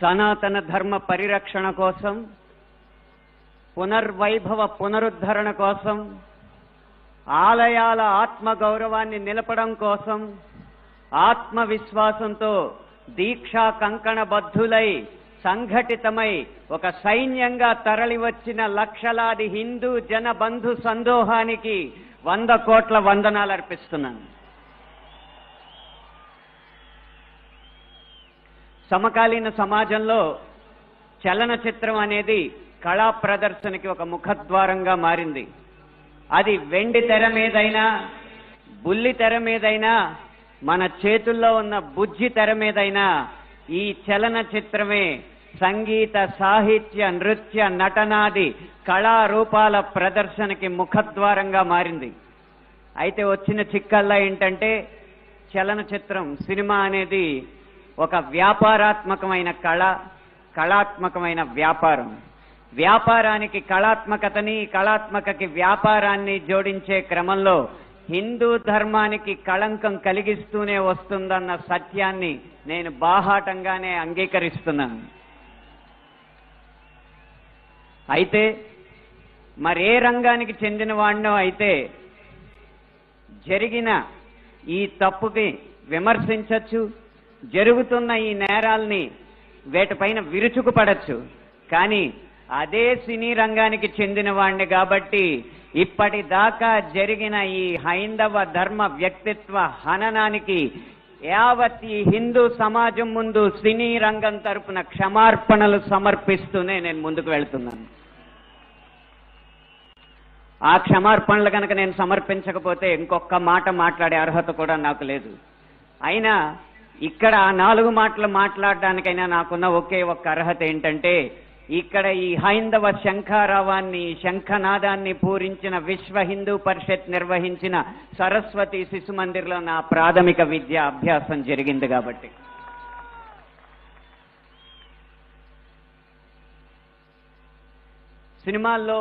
సనాతన ధర్మ పరిరక్షణ కోసం, పునర్వైభవ పునరుద్ధరణ కోసం, ఆలయాల ఆత్మగౌరవాన్ని నిలపడం కోసం ఆత్మవిశ్వాసంతో దీక్షా కంకణబద్ధులై సంఘటితమై ఒక సైన్యంగా తరలివచ్చిన లక్షలాది హిందూ జన బంధు సందోహానికి 100 కోట్ల వందనాలు అర్పిస్తున్నాను. సమకాలీన సమాజంలో చలనచిత్రం అనేది కళా ప్రదర్శనకి ఒక ముఖద్వారంగా మారింది. అది వెండి తెర మీదైనా, బుల్లి తెర మీదైనా, మన చేతుల్లో ఉన్న బుజ్జి తెర మీదైనా ఈ చలనచిత్రమే సంగీత, సాహిత్య, నృత్య, నటనాది కళారూపాల ప్రదర్శనకి ముఖద్వారంగా మారింది. అయితే వచ్చిన చిక్కల్లా ఏంటంటే చలనచిత్రం, సినిమా అనేది ఒక వ్యాపారాత్మకమైన కళ, కళాత్మకమైన వ్యాపారం. వ్యాపారానికి కళాత్మకతని, కళాత్మకకి వ్యాపారాన్ని జోడించే క్రమంలో హిందూ ధర్మానికి కళంకం కలిగిస్తూనే వస్తుందన్న సత్యాన్ని నేను బాహాటంగానే అంగీకరిస్తున్నాను. అయితే మరే రంగానికి చెందిన వాడినో అయితే జరిగిన ఈ తప్పుకి విమర్శించవచ్చు, జరుగుతున్న ఈ నేరాల్ని వేటిపైన విరుచుకుపడచ్చు. కానీ అదే సినీ రంగానికి చెందిన వాడిని కాబట్టి ఇప్పటిదాకా జరిగిన ఈ హైందవ ధర్మ వ్యక్తిత్వ హననానికి యావత్ ఈ హిందూ సమాజం ముందు సినీ రంగం తరపున క్షమార్పణలు సమర్పిస్తూనే నేను ముందుకు వెళ్తున్నాను. ఆ క్షమార్పణలు కనుక నేను సమర్పించకపోతే ఇంకొక మాట మాట్లాడే అర్హత కూడా నాకు లేదు. అయినా ఇక్కడ 4 మాటలు మాట్లాడడానికైనా నాకున్న ఒకే ఒక్క అర్హత ఏంటంటే, ఇక్కడ ఈ హైందవ శంఖారావాన్ని, శంఖనాదాన్ని పూరించిన విశ్వ హిందూ పరిషత్ నిర్వహించిన సరస్వతి శిశు మందిర్లో నా ప్రాథమిక విద్య అభ్యాసం జరిగింది కాబట్టి. సినిమాల్లో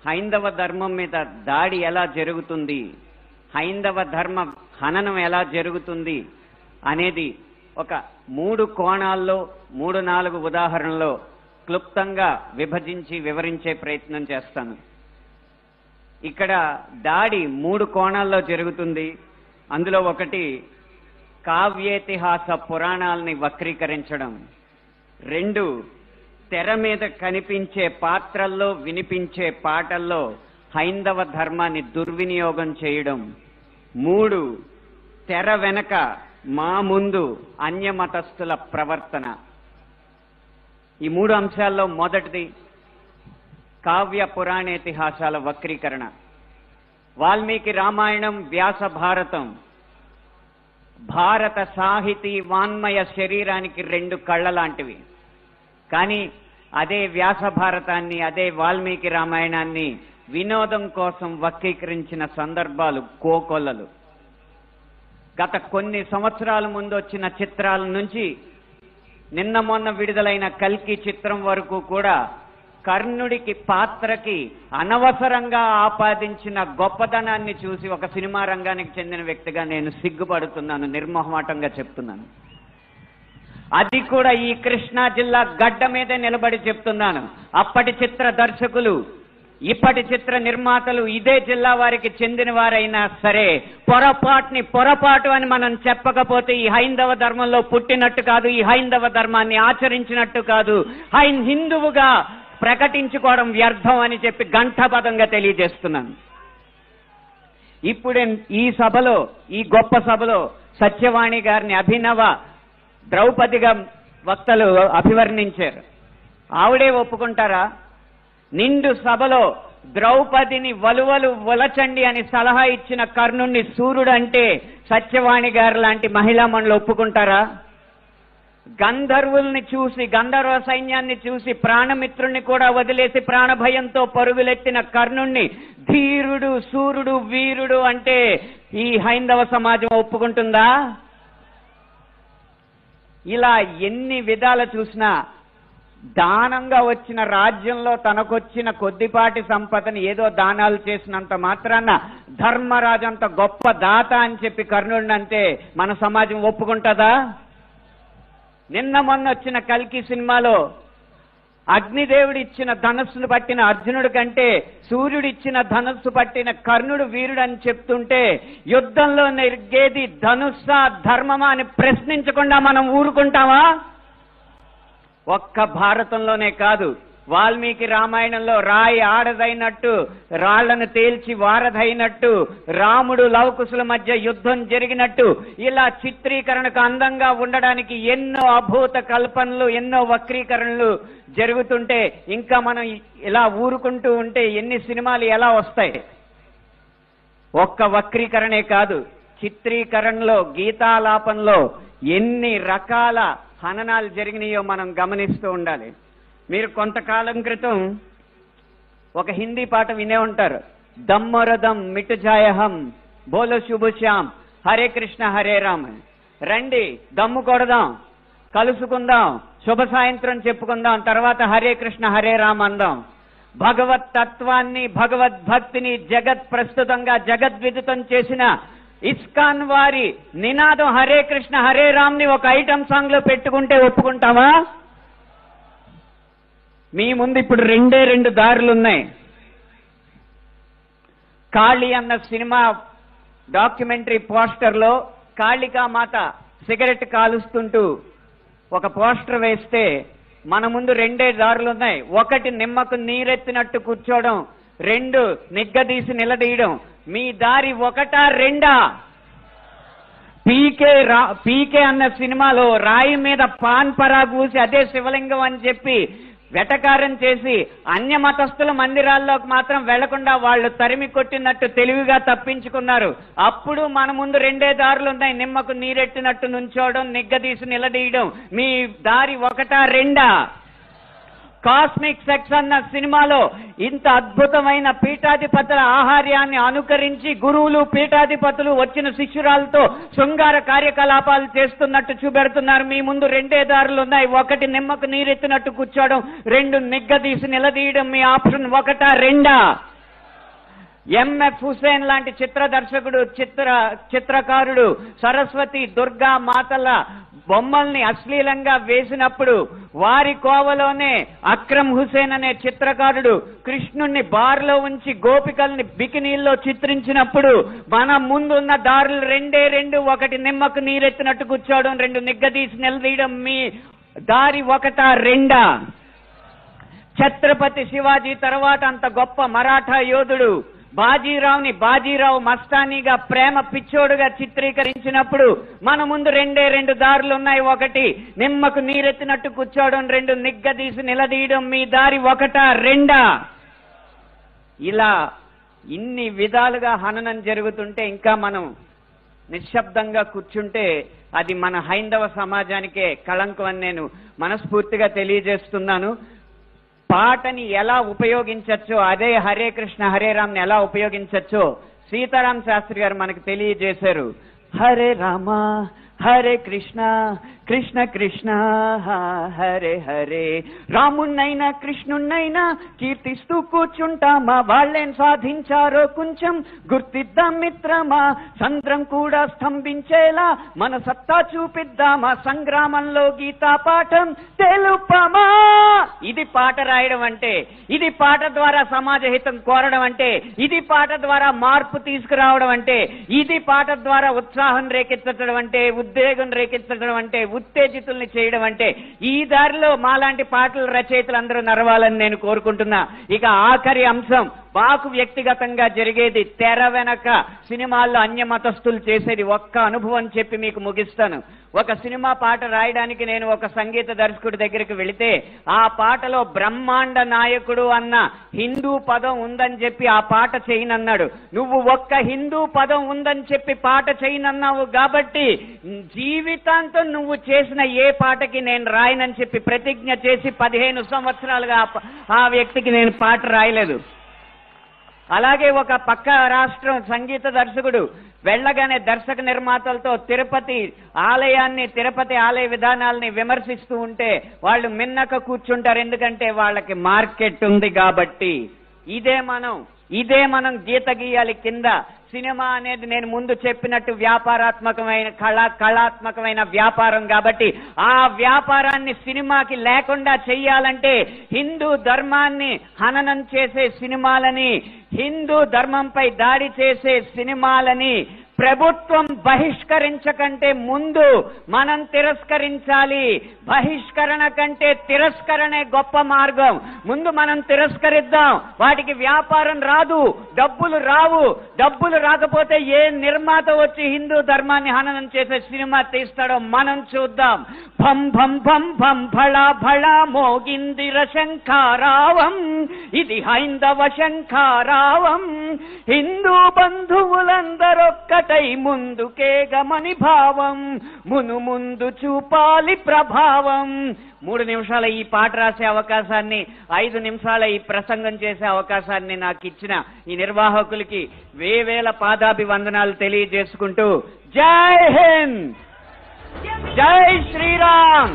హైందవ ధర్మం మీద దాడి ఎలా జరుగుతుంది, హైందవ ధర్మ హననం ఎలా జరుగుతుంది అనేది ఒక 3 కోణాల్లో 3-4 ఉదాహరణలో క్లుప్తంగా విభజించి వివరించే ప్రయత్నం చేస్తాను. ఇక్కడ దాడి 3 కోణాల్లో జరుగుతుంది. అందులో ఒకటి కావ్యేతిహాస పురాణాలని వక్రీకరించడం, 2 తెర మీద కనిపించే పాత్రల్లో వినిపించే పాటల్లో హైందవ ధర్మాన్ని దుర్వినియోగం చేయడం, 3 తెర వెనక మా ముందు అన్యమతస్థుల ప్రవర్తన. ఈ 3 అంశాల్లో మొదటిది కావ్య పురాణేతిహాసాల వక్రీకరణ. వాల్మీకి రామాయణం, వ్యాస భారతం భారత సాహితీ వాన్మయ శరీరానికి 2 కళ్ళ లాంటివి. కానీ అదే వ్యాస భారతాన్ని, అదే వాల్మీకి రామాయణాన్ని వినోదం కోసం వక్రీకరించిన సందర్భాలు కోకొల్లలు. గత కొన్ని సంవత్సరాల ముందు వచ్చిన చిత్రాల నుంచి నిన్న మొన్న విడుదలైన కల్కి చిత్రం వరకు కూడా కర్ణుడికి పాత్రకి అనవసరంగా ఆపాదించిన గొప్పతనాన్ని చూసి ఒక సినిమా రంగానికి చెందిన వ్యక్తిగా నేను సిగ్గుపడుతున్నాను, నిర్మోహమాటంగా చెప్తున్నాను. అది కూడా ఈ కృష్ణా జిల్లా గడ్డ మీదే నిలబడి చెప్తున్నాను. అప్పటి చిత్ర దర్శకులు, ఇప్పటి చిత్ర నిర్మాతలు ఇదే జిల్లా వారికి చెందిన వారైనా సరే పొరపాటు అని మనం చెప్పకపోతే ఈ హైందవ ధర్మంలో పుట్టినట్టు కాదు, ఈ హైందవ ధర్మాన్ని ఆచరించినట్టు కాదు, హిందువుగా ప్రకటించుకోవడం వ్యర్థం అని చెప్పి ఘంటాపథంగా తెలియజేస్తున్నాను. ఇప్పుడే ఈ సభలో, ఈ గొప్ప సభలో సత్యవాణి గారిని అభినవ ద్రౌపదిగా వక్తలు అభివర్ణించారు. ఆవిడే ఒప్పుకుంటారా? నిండు సభలో ద్రౌపదిని వలువలు వలచండి అని సలహా ఇచ్చిన కర్ణుణ్ణి సూర్యుడు అంటే సత్యవాణి గారు లాంటి మహిళా మండలి ఒప్పుకుంటారా? గంధర్వుల్ని చూసి, గంధర్వ సైన్యాన్ని చూసి ప్రాణమిత్రుణ్ణి కూడా వదిలేసి ప్రాణభయంతో పరుగులెత్తిన కర్ణుణ్ణి ధీరుడు, సూర్యుడు, వీరుడు అంటే ఈ హైందవ సమాజం ఒప్పుకుంటుందా? ఇలా ఎన్ని విధాలు చూసినా దానంగా వచ్చిన రాజ్యంలో తనకొచ్చిన కొద్దిపాటి సంపదని ఏదో దానాలు చేసినంత మాత్రాన ధర్మరాజు అంత గొప్ప దాత అని చెప్పి కర్ణుడిని అంటే మన సమాజం ఒప్పుకుంటుందా? నిన్న మొన్న వచ్చిన కల్కి సినిమాలో అగ్నిదేవుడు ఇచ్చిన ధనస్సును పట్టిన అర్జునుడి కంటే సూర్యుడిచ్చిన ధనస్సు పట్టిన కర్ణుడు వీరుడు అని చెప్తుంటే యుద్ధంలో నెగ్గేది ధనుస్సా ధర్మమా అని ప్రశ్నించకుండా మనం ఊరుకుంటామా? ఒక్క భారతంలోనే కాదు, వాల్మీకి రామాయణంలో రాయి ఆడదైనట్టు, రాళ్లను తేల్చి వారధైనట్టు, రాముడు లవకుశుల మధ్య యుద్ధం జరిగినట్టు, ఇలా చిత్రీకరణకు అందంగా ఉండడానికి ఎన్నో అభూత కల్పనలు, ఎన్నో వక్రీకరణలు జరుగుతుంటే ఇంకా మనం ఇలా ఊరుకుంటూ ఉంటే ఎన్ని సినిమాలు ఎలా వస్తాయి? ఒక్క వక్రీకరణే కాదు, చిత్రీకరణలో, గీతాలాపంలో ఎన్ని రకాల హననాలు జరిగినాయో మనం గమనిస్తూ ఉండాలి. మీరు కొంతకాలం క్రితం ఒక హిందీ పాట వినే ఉంటారు, దమ్మరదం మిట్ జాయహం బోలో శుభ శ్యామ్ హరే కృష్ణ హరే రామ్. రండి దమ్ము కొడదాం, కలుసుకుందాం, శుభ సాయంత్రం చెప్పుకుందాం, తర్వాత హరే కృష్ణ హరే రామ్ అందాం. భగవత్ తత్వాన్ని, భగవద్భక్తిని జగత్ ప్రస్తుతంగా జగద్విదితం చేసిన ఇస్కాన్ వారి నినాదం హరే కృష్ణ హరే రామ్ ని ఒక ఐటమ్ సాంగ్ లో పెట్టుకుంటే ఒప్పుకుంటావా? మీ ముందు ఇప్పుడు రెండు దారులున్నాయి. కాళీ అన్న సినిమా డాక్యుమెంటరీ పోస్టర్లో కాళికామాత సిగరెట్ కాలుస్తుంటూ ఒక పోస్టర్ వేస్తే మన ముందు రెండే దారులున్నాయి. ఒకటి నిమ్మకు నీరెత్తినట్టు కూర్చోవడం, రెండు నిగ్గదీసి నిలదీయడం. మీ దారి ఒకటా రెండా? పీకే అన్న సినిమాలో రాయి మీద పాన్ పరాగు ఊసి అదే శివలింగం అని చెప్పి వెటకారం చేసి అన్య మతస్థుల మందిరాల్లోకి మాత్రం వెళ్లకుండా వాళ్ళు తరిమి కొట్టినట్టు తెలివిగా తప్పించుకున్నారు. అప్పుడు మన ముందు రెండే దారులు ఉన్నాయి, నిమ్మకు నీరెట్టినట్టు నుంచోవడం, నిగ్గదీసి నిలదీయడం. మీ దారి ఒకటా రెండా? కాస్మిక్ సెక్స్ అన్న సినిమాలో ఇంత అద్భుతమైన పీఠాధిపతుల ఆహార్యాన్ని అనుకరించి గురువులు, పీఠాధిపతులు వచ్చిన శిష్యురాలతో శృంగార కార్యకలాపాలు చేస్తున్నట్టు చూపెడుతున్నారు. మీ ముందు రెండే దారులు ఉన్నాయి, ఒకటి నిమ్మకు నీరెత్తినట్టు కూర్చోవడం, రెండు నిగ్గదీసి నిలదీయడం. మీ ఆప్షన్ ఒకటా రెండా? ఎంఎఫ్ హుసేన్ లాంటి దర్శకుడు, చిత్రకారుడు సరస్వతి, దుర్గా మాతల బొమ్మల్ని అశ్లీలంగా వేసినప్పుడు వారి కోవలోనే అక్రమ్ హుసేన్ అనే చిత్రకారుడు కృష్ణుణ్ణి బార్లో ఉంచి గోపికల్ని బికినీల్లో చిత్రించినప్పుడు మన ముందున్న దారులు రెండు. ఒకటి నిమ్మకు నీరెత్తినట్టు కూర్చోవడం, రెండు నిగ్గదీసి నిలదీయడం. మీ దారి ఒకటా రెండా? ఛత్రపతి శివాజీ తర్వాత అంత గొప్ప మరాఠా యోధుడు బాజీరావుని బాజీరావు మస్తానీగా ప్రేమ పిచ్చోడుగా చిత్రీకరించినప్పుడు మన ముందు రెండు దారులు ఉన్నాయి, ఒకటి నిమ్మకు నీరెత్తినట్టు కూర్చోవడం, రెండు నిగ్గదీసి నిలదీయడం. మీ దారి ఒకటా రెండా? ఇలా ఇన్ని విధాలుగా హననం జరుగుతుంటే ఇంకా మనం నిశ్శబ్దంగా కూర్చుంటే అది మన హైందవ సమాజానికే కళంకం అని నేను మనస్ఫూర్తిగా తెలియజేస్తున్నాను. పాటని ఎలా ఉపయోగించచ్చో, అదే హరే కృష్ణ హరే రామ్ ని ఎలా ఉపయోగించచ్చో సీతారాం శాస్త్రి గారు మనకు తెలియజేశారు. హరే రామ హరే కృష్ణ కృష్ణ కృష్ణ హరే హరే. రామున్నైనా కృష్ణున్నైనా కీర్తిస్తూ కూర్చుంటామా, వాళ్ళేం సాధించారో కొంచెం గుర్తిద్దాం మిత్రమా. సంద్రం కూడా స్తంభించేలా మన సత్తా చూపిద్దామా, సంగ్రామంలో గీతా పాఠం తెలుపమా. ఇది పాట రాయడం అంటే, ఇది పాట ద్వారా సమాజ హితం కోరడం అంటే, ఇది పాట ద్వారా మార్పు తీసుకురావడం అంటే, ఇది పాట ద్వారా ఉత్సాహం రేకెత్తడం అంటే, ఉద్వేగం రేకెత్తడం అంటే, ఉత్తేజితుల్ని చేయడం అంటే. ఈ దారిలో మాలాంటి పాటల రచయితలు అందరూ నడవాలని నేను కోరుకుంటున్నా. ఇక ఆఖరి అంశం, మాకు వ్యక్తిగతంగా జరిగేది తెర వెనక సినిమాల్లో అన్య మతస్థులు చేసేది ఒక్క అనుభవం చెప్పి మీకు ముగిస్తాను. ఒక సినిమా పాట రాయడానికి నేను ఒక సంగీత దర్శకుడి దగ్గరికి వెళితే ఆ పాటలో బ్రహ్మాండ నాయకుడు అన్న హిందూ పదం ఉందని చెప్పి ఆ పాట చేయనన్నాడు. నువ్వు ఒక్క హిందూ పదం ఉందని చెప్పి పాట చేయనన్నావు కాబట్టి జీవితాంతం నువ్వు చేసిన ఏ పాటకి నేను రాయనని చెప్పి ప్రతిజ్ఞ చేసి 15 సంవత్సరాలుగా ఆ వ్యక్తికి నేను పాట రాయలేదు. అలాగే ఒక పక్క రాష్ట్రం సంగీత దర్శకుడు వెళ్ళగానే దర్శక నిర్మాతలతో తిరుపతి ఆలయ విధానాలని విమర్శిస్తూ ఉంటే వాళ్ళు మిన్నక కూర్చుంటారు, ఎందుకంటే వాళ్ళకి మార్కెట్ ఉంది కాబట్టి. ఇదే మనం గీత గీయాలి కింద సినిమా అనేది నేను ముందు చెప్పినట్టు వ్యాపారాత్మకమైన కళాత్మకమైన వ్యాపారం కాబట్టి ఆ వ్యాపారాన్ని సినిమాకి లేకుండా చెయ్యాలంటే హిందూ ధర్మాన్ని హననం చేసే సినిమాలని, హిందూ ధర్మంపై దాడి చేసే సినిమాలని ప్రభుత్వం బహిష్కరించకంటే ముందు మనం తిరస్కరించాలి. బహిష్కరణ కంటే తిరస్కరణే గొప్ప మార్గం. ముందు మనం తిరస్కరిద్దాం. వాటికి వ్యాపారం రాదు, డబ్బులు రావు. డబ్బులు రాకపోతే ఏ నిర్మాత వచ్చి హిందూ ధర్మాన్ని హననం చేసే సినిమా తీస్తాడో మనం చూద్దాం. భం భం భం భం భళా భళా మోగిందిర శంఖారావం, ఇది హైందవ శంఖారావం. హిందూ బంధువులందరొక్క ముందుకే గమని భావం, మును ముందు చూపాలి ప్రభావం. 3 నిమిషాల ఈ పాట రాసే అవకాశాన్ని, 5 నిమిషాల ఈ ప్రసంగం చేసే అవకాశాన్ని నాకు ఇచ్చిన ఈ నిర్వాహకులకి వేవేల పాదాభివందనాలు తెలియజేసుకుంటూ జై హింద్, జై శ్రీరామ్.